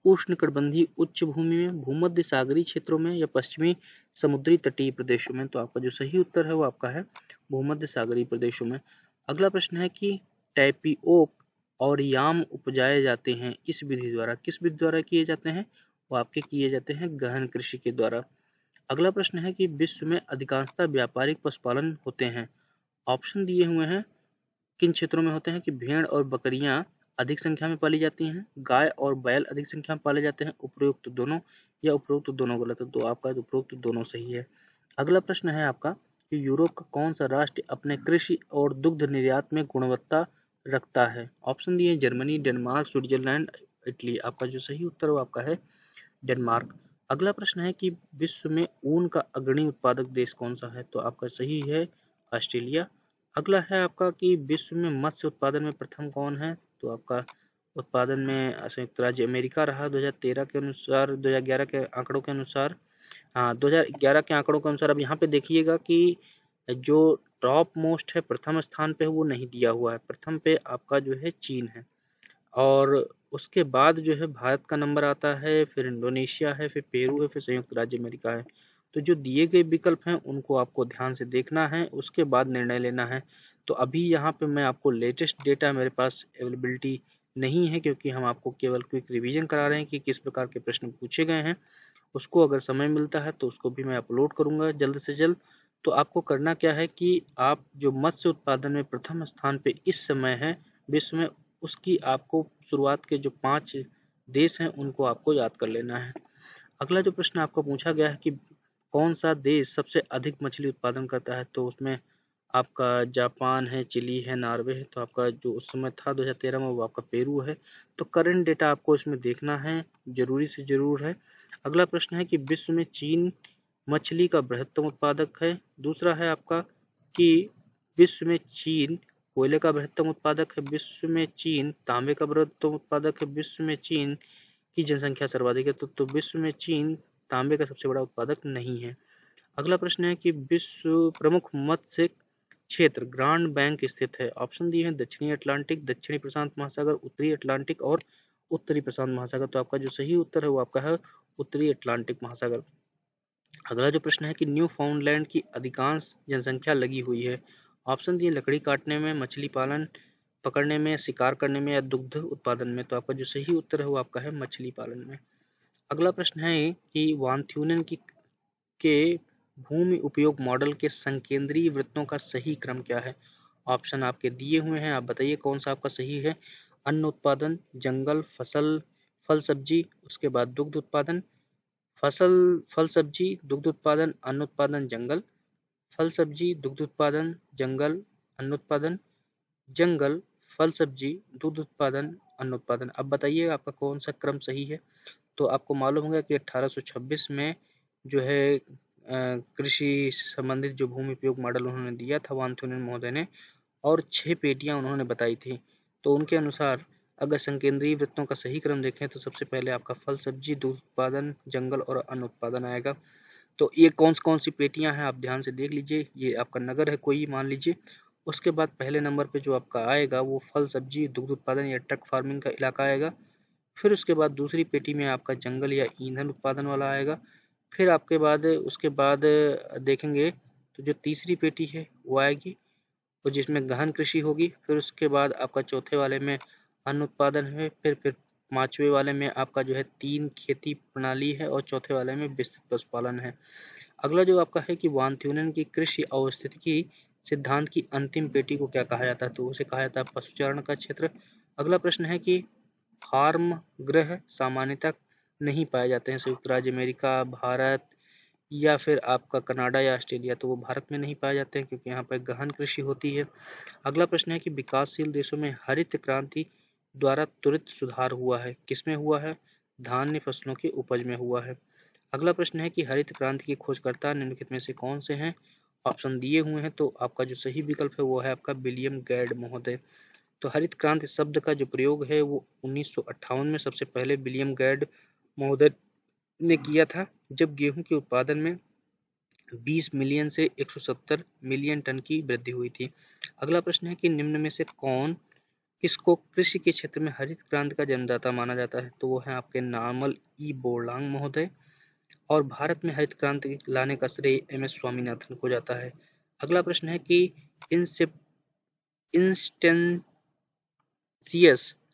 उष्णकटिबंधीय उच्च भूमि में, भूमध्य सागरीय क्षेत्रों में या पश्चिमी समुद्री तटीय प्रदेशों में। तो आपका जो सही उत्तर है वो आपका है भूमध्य सागरीय प्रदेशों में। अगला प्रश्न है कि टैपिओक और याम उपजाए जाते हैं इस विधि द्वारा, किस विधि द्वारा किए जाते हैं? वो आपके किए जाते हैं गहन कृषि के द्वारा। अगला प्रश्न है कि विश्व में अधिकांशतः व्यापारिक पशुपालन होते हैं। ऑप्शन दिए हुए हैं किन क्षेत्रों में होते हैं कि भेड़ और बकरियां अधिक संख्या में पाली जाती हैं, गाय और बैल अधिक संख्या में पाले जाते हैं, उपरोक्त दोनों या उपरोक्त दोनों गलत है। तो आपका उपरोक्त दोनों सही है। अगला प्रश्न है आपका कि यूरोप का कौन सा राष्ट्र अपने कृषि और दुग्ध निर्यात में गुणवत्ता रखता है? ऑप्शन दिए जर्मनी, डेनमार्क, स्विट्जरलैंड, इटली। आपका जो सही उत्तर है वो आपका है डेनमार्क। अगला प्रश्न है कि विश्व में ऊन का अग्रणी उत्पादक देश कौन सा है? तो आपका सही है ऑस्ट्रेलिया। अगला है आपका कि विश्व में मत्स्य उत्पादन में प्रथम कौन है? तो आपका उत्पादन में संयुक्त राज्य अमेरिका रहा 2013 के अनुसार, 2011 के आंकड़ों के अनुसार। हाँ, 2011 के आंकड़ों के अनुसार। अब यहाँ पे देखिएगा कि जो टॉप मोस्ट है, प्रथम स्थान पे वो नहीं दिया हुआ है। प्रथम पे आपका जो है चीन है और उसके बाद जो है भारत का नंबर आता है, फिर इंडोनेशिया है, फिर पेरू है, फिर संयुक्त राज्य अमेरिका है। तो जो दिए गए विकल्प हैं उनको आपको ध्यान से देखना है, उसके बाद निर्णय लेना है। तो अभी यहाँ पे मैं आपको लेटेस्ट डेटा मेरे पास अवेलेबिलिटी नहीं है, क्योंकि हम आपको केवल क्विक रिवीजन करा रहे हैं कि किस प्रकार के प्रश्न पूछे गए हैं। उसको अगर समय मिलता है तो उसको भी मैं अपलोड करूंगा जल्द से जल्द। तो आपको करना क्या है कि आप जो मत्स्य उत्पादन में प्रथम स्थान पे इस समय है विश्व में, उसकी आपको शुरुआत के जो 5 देश हैं उनको आपको याद कर लेना है। अगला जो प्रश्न आपको पूछा गया है कि कौन सा देश सबसे अधिक मछली उत्पादन करता है? तो उसमें आपका जापान है, चिली है, नॉर्वे है। तो आपका जो उस समय था 2013 में वो आपका पेरू है। तो करंट डेटा आपको इसमें देखना है, जरूरी से जरूर है। अगला प्रश्न है कि विश्व में चीन मछली का बृहत्तम उत्पादक है। दूसरा है आपका कि विश्व में चीन कोयले का बृहत्तम उत्पादक है। विश्व में चीन तांबे का बृहत्तम उत्पादक है। विश्व में चीन की जनसंख्या सर्वाधिक है। तो विश्व में चीन तांबे का सबसे बड़ा उत्पादक नहीं है। अगला प्रश्न है कि विश्व प्रमुख मत्स्य क्षेत्र ग्रांड बैंक स्थित है। ऑप्शन दिए हैं दक्षिणी अटलांटिक, दक्षिणी प्रशांत महासागर, उत्तरी अटलांटिक और उत्तरी प्रशांत महासागर। तो आपका जो सही उत्तर है वो आपका है उत्तरी अटलांटिक महासागर। अगला जो प्रश्न है कि न्यू फाउंडलैंड की अधिकांश जनसंख्या लगी हुई है। ऑप्शन दिए लकड़ी काटने में, मछली पालन पकड़ने में, शिकार करने में या दुग्ध उत्पादन में। तो आपका जो सही उत्तर है वो आपका है मछली पालन में। अगला प्रश्न है कि वान की के भूमि उपयोग मॉडल के संकेंद्रीय वृत्तों का सही क्रम क्या है? ऑप्शन आपके दिए हुए हैं, आप बताइए कौन सा आपका सही है। अन्न उत्पादन, जंगल, फल सब्जी, उसके बाद दुग्ध उत्पादन। फल सब्जी, दुग्ध उत्पादन, अन्न उत्पादन, जंगल। फल सब्जी, दुग्ध उत्पादन, जंगल, अन्न उत्पादन, जंगल, फल सब्जी, दुग्ध उत्पादन, अन्न उत्पादन। अब बताइए आपका कौन सा क्रम सही है। तो आपको मालूम होगा कि 1826 में जो है कृषि संबंधित जो भूमि उपयोग मॉडल उन्होंने दिया था वानथुनेन महोदय ने, और 6 पेटियां उन्होंने बताई थी। तो उनके अनुसार अगर संकेंद्रीय वृत्तों का सही क्रम देखें तो सबसे पहले आपका फल सब्जी, दूध उत्पादन, जंगल और अन्न उत्पादन आएगा। तो ये कौन सी पेटियां हैं आप ध्यान से देख लीजिए। ये आपका नगर है कोई मान लीजिए। उसके बाद पहले नंबर पे जो आपका आएगा वो फल सब्जी, दुग्ध उत्पादन या ट्रक फार्मिंग का इलाका आएगा। फिर उसके बाद दूसरी पेटी में आपका जंगल या ईंधन उत्पादन वाला आएगा। फिर आपके बाद उसके बाद देखेंगे तो जो तीसरी पेटी है वो आएगी और जिसमें गहन कृषि होगी। फिर उसके बाद आपका चौथे वाले में अन्न उत्पादन है। फिर पांचवे वाले में आपका जो है 3 खेती प्रणाली है और चौथे वाले में विस्तृत पशुपालन है। अगला जो आपका है कि वानथ्यूनेन की कृषि अवस्थितिकी सिद्धांत की अंतिम पेटी को क्या कहा जाता है? तो उसे कहा जाता है पशुचारण का क्षेत्र। अगला प्रश्न है कि फार्म ग्रह सामान्यतः नहीं पाए जाते हैं संयुक्त राज्य अमेरिका, भारत या फिर आपका कनाडा या ऑस्ट्रेलिया। तो वो भारत में नहीं पाए जाते हैं क्योंकि यहाँ पर गहन कृषि होती है। अगला प्रश्न है कि विकासशील देशों में हरित क्रांति द्वारा त्वरित सुधार हुआ है, किसमें हुआ है? धान्य फसलों की उपज में हुआ है। अगला प्रश्न है कि हरित क्रांति के खोजकर्ता निम्नलिखित में से कौन से हैं? ऑप्शन दिए हुए हैं, तो आपका जो सही विकल्प है वो है आपका विलियम गैड महोदय। तो हरित क्रांति शब्द का जो प्रयोग है वो 1958 में सबसे पहले विलियम गैड महोदय ने किया था, जब गेहूं के उत्पादन में 20 मिलियन से 170 मिलियन टन की वृद्धि हुई थी। अगला प्रश्न है कि निम्न में से किसको कृषि के क्षेत्र में हरित क्रांति का जन्मदाता माना जाता है? तो वो है आपके नार्मल ई बोरलांग महोदय। और भारत में हरित क्रांति लाने का श्रेय एम.एस. स्वामीनाथन को जाता है। अगला प्रश्न है कि इंस्टेंसियस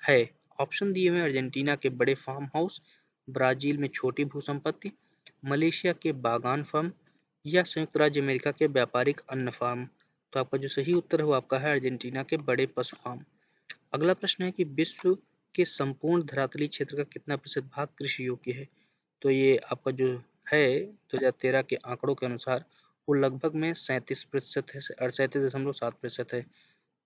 है। ऑप्शन दिए हुए अर्जेंटीना के बड़े फार्म हाउस, ब्राजील में छोटी भूसंपत्ति, मलेशिया के बागान फर्म या संयुक्त राज्य अमेरिका के व्यापारिक अन्न फार्म। तो आपका जो सही उत्तर है वो आपका है अर्जेंटीना के बड़े पशु फार्म। अगला प्रश्न है कि विश्व के संपूर्ण धरातली क्षेत्र का कितना प्रतिशत भाग कृषि योग्य है? तो ये आपका जो है 2013 के आंकड़ों के अनुसार वो लगभग में 37% है, 37.7% है।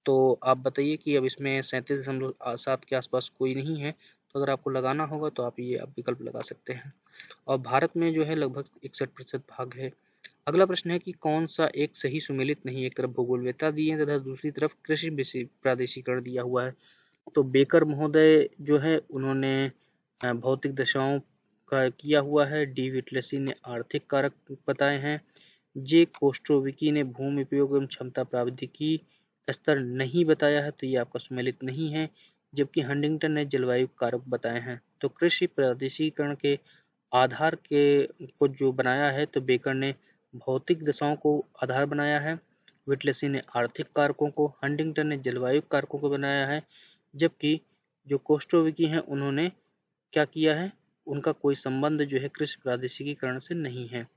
तो आप बताइए कि अब इसमें 37.7 के आसपास कोई नहीं है, तो अगर आपको लगाना होगा तो आप ये विकल्प लगा सकते हैं। और भारत में जो है लगभग 61% भाग है। अगला प्रश्न है कि कौन सा एक सही सुमेलित नहीं? एक तरफ भूगोलवेत्ता दिए तथा दूसरी तरफ कृषि प्रादेशिकरण दिया हुआ है। तो बेकर महोदय जो है उन्होंने भौतिक दशाओं का किया हुआ है, डी विटलेसी ने आर्थिक कारक बताए हैं, जे कोस्ट्रोविकी ने भूमि उपयोग एवं क्षमता प्रावधिकी स्तर नहीं बताया है, तो ये आपका सुमेलित नहीं है, जबकि हंटिंगटन ने जलवायु कारक बताए हैं। तो कृषि प्रादेशिकरण के आधार को जो बनाया है तो बेकर ने भौतिक दशाओं को आधार बनाया है, विटलेसी ने आर्थिक कारकों को, हंटिंगटन ने जलवायु कारकों को बनाया है, जबकि जो कोस्ट्रोविकी हैं उन्होंने क्या किया है, उनका कोई संबंध जो है कृषि प्रादेशिकीकरण से नहीं है।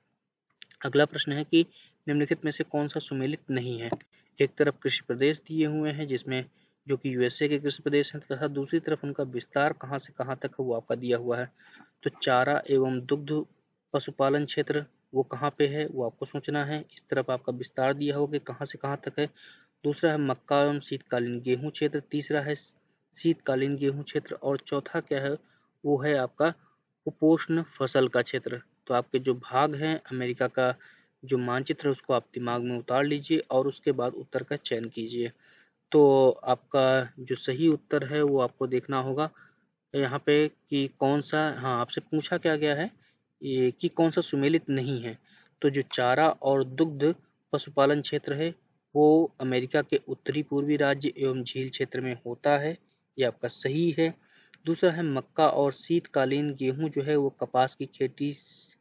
अगला प्रश्न है कि निम्नलिखित में से कौन सा सुमेलित नहीं है? एक तरफ कृषि प्रदेश दिए हुए हैं जिसमें जो कि यूएसए के कृषि प्रदेश हैं, तथा दूसरी तरफ उनका विस्तार कहां से कहां तक है वो आपका दिया हुआ है। तो चारा एवं दुग्ध पशुपालन क्षेत्र वो कहाँ पे है वो आपको सोचना है। इस तरफ आपका विस्तार दिया होगा कि कहाँ से कहाँ तक है। दूसरा है मक्का एवं शीतकालीन गेहूं क्षेत्र, तीसरा है शीतकालीन गेहूं क्षेत्र, और चौथा क्या है वो है आपका उपोष्ण फसल का क्षेत्र। तो आपके जो भाग हैं अमेरिका का जो मानचित्र है उसको आप दिमाग में उतार लीजिए और उसके बाद उत्तर का चयन कीजिए। तो आपका जो सही उत्तर है वो आपको देखना होगा यहाँ पे कि कौन सा, हाँ आपसे पूछा क्या गया है ये कि कौन सा सुमेलित नहीं है। तो जो चारा और दुग्ध पशुपालन क्षेत्र है वो अमेरिका के उत्तरी पूर्वी राज्य एवं झील क्षेत्र में होता है, ये आपका सही है। दूसरा है मक्का और शीतकालीन गेहूं जो है वो कपास की खेती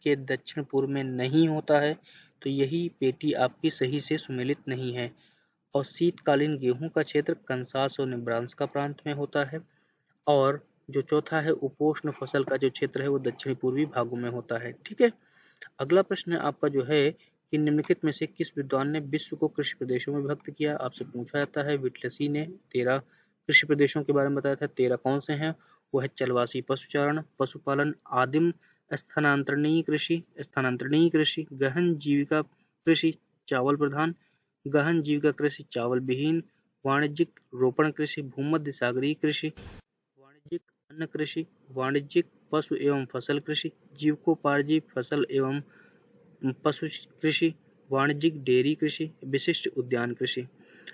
के दक्षिण पूर्व में नहीं होता है, तो यही पेटी आपकी सही से सुमेलित नहीं है। और शीतकालीन गेहूं का क्षेत्र कंसास और नेब्रास्का प्रांत में होता है। और जो चौथा है उपोष्ण फसल का जो क्षेत्र है वो दक्षिणी पूर्वी भागों में होता है। ठीक है। अगला प्रश्न आपका जो है कि निम्नलिखित में से किस विद्वान ने विश्व को कृषि प्रदेशों में विभक्त किया? आपसे पूछा जाता है। विटलेसी ने 13 कृषि प्रदेशों के बारे में बताया था। 13 कौन से हैं? वो है चलवासी पशुचारण, पशुपालन, आदिम स्थानांतरणीय कृषि, गहन जीविका कृषि, चावल प्रधान, गहन जीविका कृषि, चावल विहीन, वाणिज्यिक रोपण कृषि, भूमध्य सागरीय कृषि, वाणिज्यिक अन्न कृषि, वाणिज्यिक पशु एवं फसल कृषि, जीविकोपार्जी फसल एवं पशु कृषि, वाणिज्यिक डेयरी कृषि, विशिष्ट उद्यान कृषि।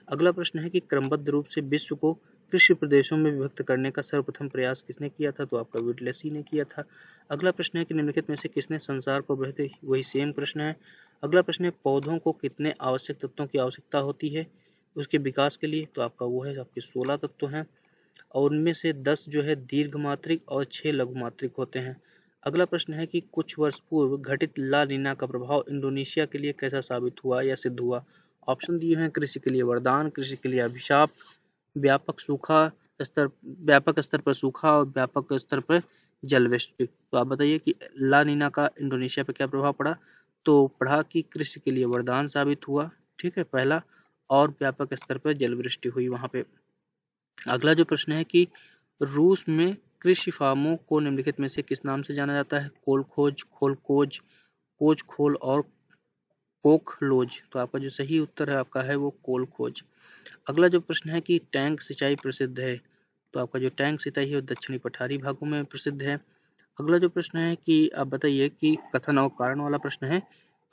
अगला प्रश्न है कि क्रमबद्ध रूप से विश्व को कृषि प्रदेशों में विभक्त करने का सर्वप्रथम प्रयास किसने किया था? तो आपका विटलेसी ने किया था। अगला प्रश्न है कि निम्नलिखित में से किसने संसार को बेहतर, वही सेम प्रश्न है। अगला प्रश्न है पौधों को कितने आवश्यक तत्वों की आवश्यकता होती है उसके विकास के लिए? तो आपका वो है आपके 16 तत्व हैं और उनमें से 10 जो है दीर्घ मात्रिक और 6 लघु मात्रिक होते हैं। अगला प्रश्न है कि कुछ वर्ष पूर्व घटित ला नीना का प्रभाव इंडोनेशिया के लिए कैसा साबित हुआ या सिद्ध हुआ? ऑप्शन दिए हैं कृषि के लिए वरदान, कृषि के लिए अभिशाप, व्यापक सूखा व्यापक स्तर पर सूखा और व्यापक स्तर पर जलवृष्टि। तो आप बताइए कि ला नीना का इंडोनेशिया पर क्या प्रभाव पड़ा? तो पढ़ा कि कृषि के लिए वरदान साबित हुआ। ठीक है, पहला। और व्यापक स्तर पर जलवृष्टि हुई वहाँ पे। अगला जो प्रश्न है कि रूस में कृषि फार्मों को निम्नलिखित में से किस नाम से जाना जाता है? कोलखोज, खोलकोज, कोजखोल और कोखलोज। तो आपका जो सही उत्तर है आपका है वो कोलखोज। अगला जो प्रश्न है कि टैंक सिंचाई प्रसिद्ध है, तो आपका जो टैंक सिंचाई है वो दक्षिणी पठारी भागों में प्रसिद्ध है। अगला जो प्रश्न है कि आप बताइए कि कथन और कारण वाला प्रश्न है।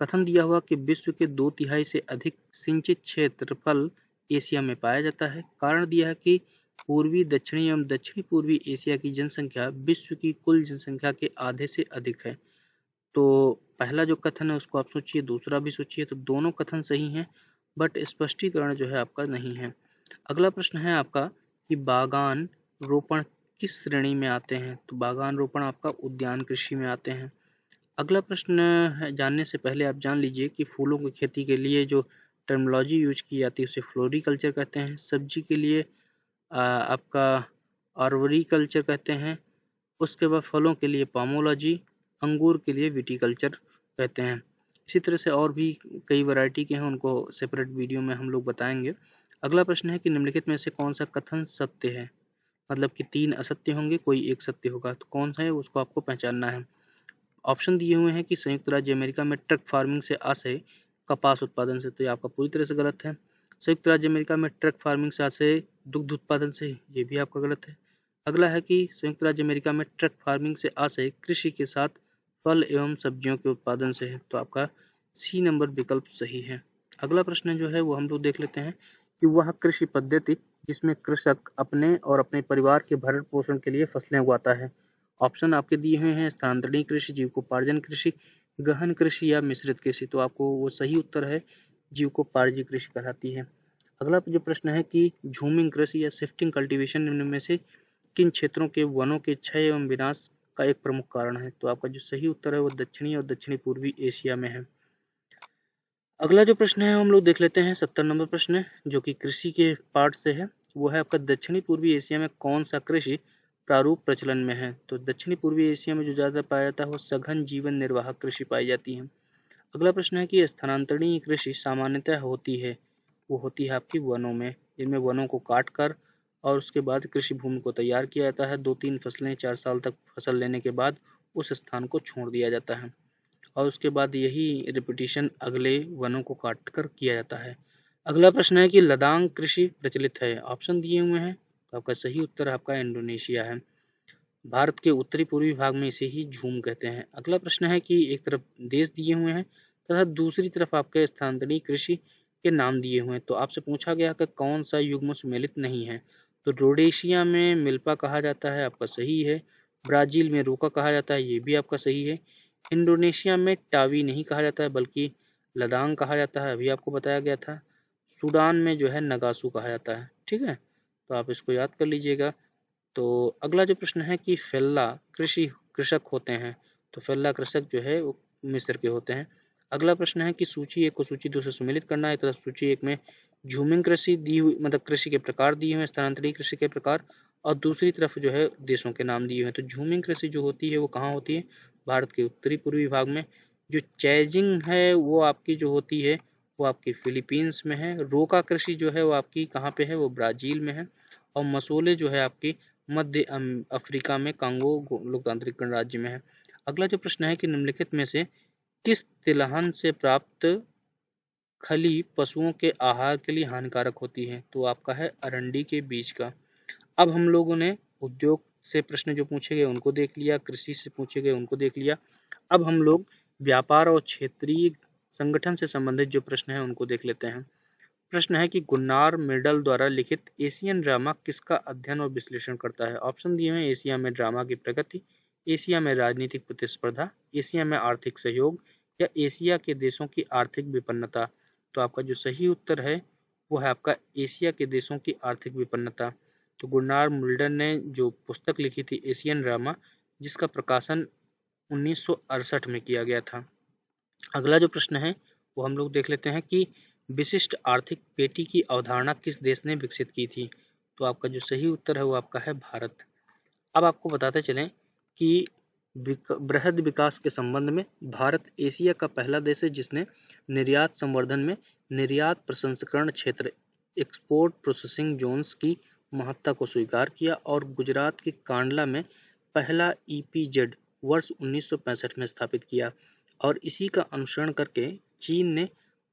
कथन दिया हुआ कि विश्व के 2/3 से अधिक सिंचित क्षेत्रफल एशिया में पाया जाता है। कारण दिया है कि पूर्वी, दक्षिणी एवं दक्षिणी पूर्वी एशिया की जनसंख्या विश्व की कुल जनसंख्या के आधे से अधिक है। तो पहला जो कथन है उसको आप सोचिए, दूसरा भी सोचिए, तो दोनों कथन सही हैं, बट स्पष्टीकरण जो है आपका नहीं है। अगला प्रश्न है आपका कि बागान रोपण किस श्रेणी में आते हैं? तो बागान रोपण आपका उद्यान कृषि में आते हैं। अगला प्रश्न है, जानने से पहले आप जान लीजिए कि फूलों की खेती के लिए जो टर्मिनोलॉजी यूज की जाती है उसे फ्लोरिकल्चर कहते हैं। सब्जी के लिए आपका आर्बोरिकल्चर कहते हैं। उसके बाद फलों के लिए पोमोलॉजी, अंगूर के लिए विटीकल्चर कहते हैं। इसी तरह से और भी कई वैरायटी के हैं, उनको सेपरेट वीडियो में हम लोग बताएंगे। अगला प्रश्न है कि निम्नलिखित में से कौन सा कथन सत्य है? मतलब कि 3 असत्य होंगे, कोई एक सत्य होगा, तो कौन सा है उसको आपको पहचानना है। ऑप्शन दिए हुए हैं कि संयुक्त राज्य अमेरिका में ट्रक फार्मिंग से आशय कपास उत्पादन से, तो ये आपका पूरी तरह से गलत है। संयुक्त राज्य अमेरिका में ट्रक फार्मिंग से आशय दुग्ध उत्पादन से, ये भी आपका गलत है। अगला है कि संयुक्त राज्य अमेरिका में ट्रक फार्मिंग से आशय कृषि के साथ फल एवं सब्जियों के उत्पादन से है, तो आपका सी नंबर विकल्प सही है। अगला प्रश्न जो है वो हम लोग देख लेते हैं कि वह कृषि पद्धति जिसमें कृषक अपने और अपने परिवार के भरण पोषण के लिए फसलें उगाता है। ऑप्शन आपके दिए हुए हैं, स्थानांतरणीय कृषि, जीविकोपार्जन कृषि, गहन कृषि या मिश्रित कृषि। तो आपको वो सही उत्तर है, जीविकोपार्जन कृषि कहलाती है। अगला जो प्रश्न है कि झूमिंग कृषि या शिफ्टिंग कल्टीवेशन निम्न में से किन क्षेत्रों के वनों के क्षय एवं विनाश का एक प्रमुख कारण है? तो आपका जो सही उत्तर है वो दक्षिणी और दक्षिणी पूर्वी एशिया में है। अगला जो प्रश्न है हम लोग देख लेते हैं, 70 नंबर प्रश्न जो कि कृषि के पार्ट से है। वो है आपका दक्षिणी पूर्वी एशिया में कौन सा कृषि प्रारूप प्रचलन में है? तो दक्षिणी पूर्वी एशिया में जो ज्यादा पाया जाता है वो सघन जीवन निर्वाह कृषि पाई जाती है। अगला प्रश्न है कि स्थानांतरणीय कृषि सामान्यतः होती है, वो होती है आपकी वनों में, जिनमें वनों को काट कर और उसके बाद कृषि भूमि को तैयार किया जाता है। 2-3 फसलें 4 साल तक फसल लेने के बाद उस स्थान को छोड़ दिया जाता है और उसके बाद यही रिपीटिशन अगले वनों को काट कर किया जाता है। अगला प्रश्न है कि लदांग कृषि प्रचलित है। ऑप्शन दिए हुए हैं, तो आपका सही उत्तर आपका इंडोनेशिया है। भारत के उत्तरी पूर्वी भाग में इसे ही झूम कहते हैं। अगला प्रश्न है कि एक तरफ देश दिए हुए हैं तथा दूसरी तरफ आपके स्थानांतरणीय कृषि के नाम दिए हुए हैं, तो आपसे पूछा गया कि कौन सा युग्म सुमेलित नहीं है? तो रोडेशिया में मिल्पा कहा जाता है, आपका सही है। ब्राजील में रोका कहा जाता है, ये भी आपका सही है। इंडोनेशिया में टावी नहीं कहा जाता है बल्कि लदांग कहा जाता है, अभी आपको बताया गया था। सूडान में जो है नगासू कहा जाता है। ठीक है, तो आप इसको याद कर लीजिएगा। तो अगला जो प्रश्न है कि फेल्ला कृषक होते हैं, तो फेल्ला कृषक जो है वो मिस्र के होते हैं। अगला प्रश्न है कि सूची 1 को सूची 2 से सुमेलित करना है, तो सूची 1 में झूमिंग कृषि दी हुई, मतलब कृषि के प्रकार दिए हुए हैं, स्थानांतरित कृषि के प्रकार, और दूसरी तरफ जो है देशों के नाम दिए हुए हैं। तो झूमिंग कृषि जो होती है वो कहाँ होती है? भारत के उत्तरी पूर्वी भाग में। जो चैजिंग है वो आपकी जो होती है वो आपकी फिलीपींस में है। रोका कृषि जो है वो आपकी कहाँ पे है? वो ब्राजील में है। और मसोले जो है आपकी मध्य अफ्रीका में कांगो लोकतांत्रिक गणराज्य में है। अगला जो प्रश्न है कि निम्नलिखित में से किस तिलहन से प्राप्त खली पशुओं के आहार के लिए हानिकारक होती है? तो आपका है अरंडी के बीज का। अब हम लोगों ने उद्योग से प्रश्न जो पूछे गए उनको देख लिया, कृषि से पूछे गए उनको देख लिया। अब हम लोग व्यापार और क्षेत्रीय संगठन से संबंधित जो प्रश्न है उनको देख लेते हैं। प्रश्न है कि गुन्नार मिर्डल द्वारा लिखित एशियन ड्रामा किसका अध्ययन और विश्लेषण करता है? ऑप्शन दिए हैं, एशिया में ड्रामा की प्रगति, एशिया में राजनीतिक प्रतिस्पर्धा, एशिया में आर्थिक सहयोग या एशिया के देशों की आर्थिक विपन्नता। तो आपका जो सही उत्तर है वो है आपका एशिया के देशों की आर्थिक विपन्नता। तो गुन्नार मिल्डल ने जो पुस्तक लिखी थी एशियन ड्रामा, जिसका प्रकाशन 1968 में किया गया था। अगला जो प्रश्न है वो हम लोग देख लेते हैं कि विशिष्ट आर्थिक पेटी की अवधारणा किस देश ने विकसित की थी? तो आपका जो सही उत्तर है वो आपका है भारत। अब आपको बताते चलें कि बृहद विकास के संबंध में भारत एशिया का पहला देश है जिसने निर्यात संवर्धन में निर्यात प्रसंस्करण क्षेत्र एक्सपोर्ट प्रोसेसिंग जोन्स की महत्ता को स्वीकार किया और गुजरात के कांडला में पहला ईपीजेड वर्ष 1965 में स्थापित किया और इसी का अनुसरण करके चीन ने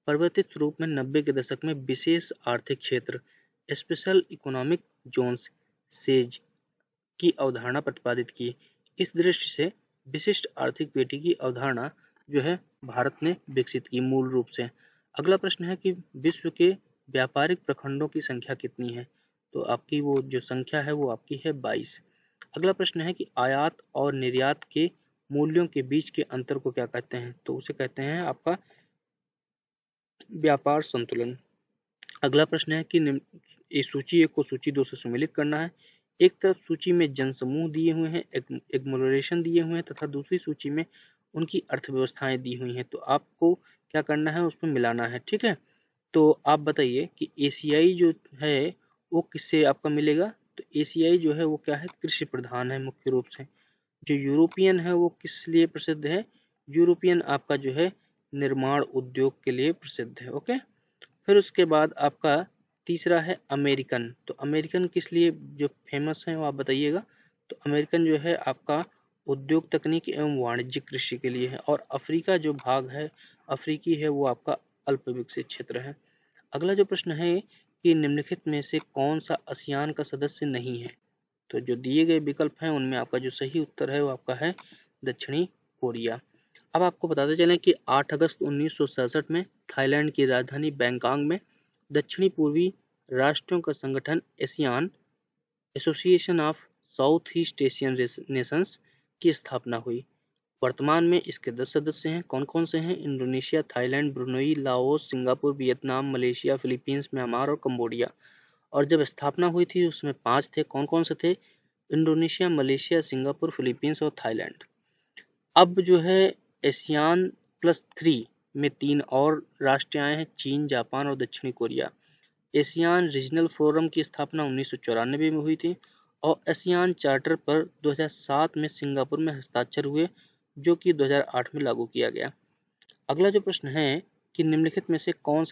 परिवर्तित रूप में 90 के दशक में विशेष आर्थिक क्षेत्र स्पेशल इकोनॉमिक जोन्स सेज की अवधारणा प्रतिपादित की। इस दृष्टि से विशिष्ट आर्थिक पेटी की अवधारणा जो है भारत ने विकसित की मूल रूप से। अगला प्रश्न है कि विश्व के व्यापारिक प्रखंडों की संख्या कितनी है? तो आपकी वो जो संख्या है वो आपकी है 22। अगला प्रश्न है कि आयात और निर्यात के मूल्यों के बीच के अंतर को क्या कहते हैं? तो उसे कहते हैं आपका व्यापार संतुलन। अगला प्रश्न है कि इस सूची 1 को सूची 2 से सम्मिलित करना है। एक तरफ सूची में जनसमूह दिए हुए हैं, एग्लोमरेशन दिए हुए हैं तथा दूसरी सूची में उनकी अर्थव्यवस्थाएं दी हुई हैं। तो आपको क्या करना है, उसमें मिलाना है। ठीक है, तो आप बताइए कि एशियाई जो है वो किससे आपका मिलेगा? तो एशियाई जो है वो क्या है, कृषि प्रधान है मुख्य रूप से। जो यूरोपियन है वो किस लिए प्रसिद्ध है? यूरोपियन आपका जो है निर्माण उद्योग के लिए प्रसिद्ध है। ओके, फिर उसके बाद आपका तीसरा है अमेरिकन। तो अमेरिकन किस लिए जो फेमस है वो आप बताइएगा? तो अमेरिकन जो है आपका उद्योग तकनीक एवं वाणिज्यिक कृषि के लिए है। और अफ्रीका जो भाग है अफ्रीकी है वो आपका अल्प विकसित क्षेत्र है। अगला जो प्रश्न है कि निम्नलिखित में से कौन सा आसियान का सदस्य नहीं है? तो जो दिए गए विकल्प हैं उनमें आपका जो सही उत्तर है वो आपका है दक्षिणी कोरिया। अब आपको बताते चलें कि 8 अगस्त 1967 में थाईलैंड की राजधानी बैंकॉक में दक्षिणी पूर्वी राष्ट्रों का संगठन ASEAN Association of South East Asian Nations की स्थापना हुई। वर्तमान में इसके 10 सदस्य हैं। कौन कौन से हैं? Indonesia, Thailand, Brunei, Laos, Singapore, Vietnam, Malaysia, Philippines, Myanmar और कंबोडिया। और जब स्थापना हुई थी उसमें 5 थे। कौन कौन से थे? इंडोनेशिया, मलेशिया, सिंगापुर, फिलीपींस और थाईलैंड। अब जो है एशियान +3 में 3 और राष्ट्र आए हैं, चीन, जापान और दक्षिणी कोरिया। एशियान रीजनल फोरम की स्थापना 1994 में हुई थी और एशियान चार्टर पर 2007 में सिंगापुर में हस्ताक्षर हुए, जो कि 2008 में लागू किया गया। अगला जो प्रश्न है कि निम्नलिखित में से कौन सा